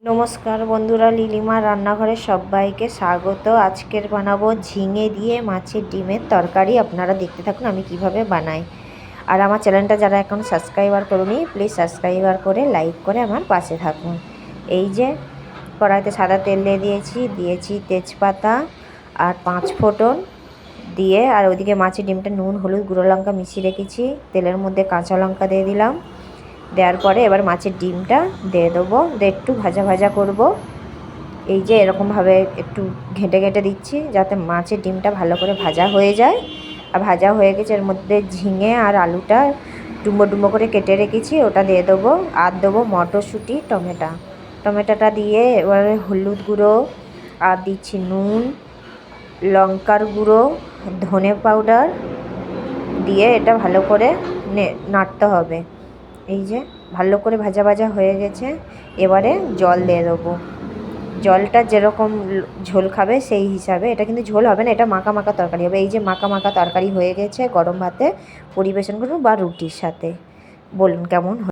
নমস্কার বন্ধুরা, লিলিমা রান্নাঘরে সবাইকে স্বাগত। আজকের বানাবো ঝিঙে দিয়ে মাছের ডিমের তরকারি। আপনারা দেখতে থাকুন আমি কিভাবে বানাই। আর আমার চ্যানেলটা যারা এখন সাবস্ক্রাইবার করুনি, প্লিজ সাবস্ক্রাইবার করে লাইক করে আমার পাশে থাকুন। এই যে কড়াইতে সাদা তেল দিয়েছি তেজপাতা আর 5 ফোঁটন দিয়ে, আর ওইদিকে মাছের ডিমটা নুন হলুদ গুঁড়ো লঙ্কা মিশিয়ে রেখেছি। তেলের মধ্যে কাঁচা লঙ্কা দিয়ে দিলাম। দেওয়ার পরে এবার মাছের ডিমটা দিয়ে দেবো, একটু ভাজা ভাজা করব। এই যে এরকমভাবে একটু ঘেঁটে ঘেঁটে দিচ্ছি যাতে মাছের ডিমটা ভালো করে ভাজা হয়ে যায়। আর ভাজা হয়ে গেছে, এর মধ্যে ঝিঙে আর আলুটা ডুম্বো ডুম্বো করে কেটে রেখেছি, ওটা দিয়ে দেবো। আর দেবো মটরশুঁটি টমেটোটা দিয়ে এবারে হলুদ গুঁড়ো আর দিচ্ছি নুন, লঙ্কার গুঁড়ো, ধনে পাউডার দিয়ে এটা ভালো করে নাড়তে হবে। এই যে ভালো করে ভাজা ভাজা হয়ে গেছে, এবারে জল দিয়ে দেবো। জলটা যেরকম ঝোল খাবে সেই হিসাবে, এটা কিন্তু ঝোল হবে না, এটা মাখা মাখা তরকারি হবে। এই যে মাখা মাখা তরকারি হয়ে গেছে, গরম ভাতে পরিবেশন করুন বা রুটির সাথে। বলুন কেমন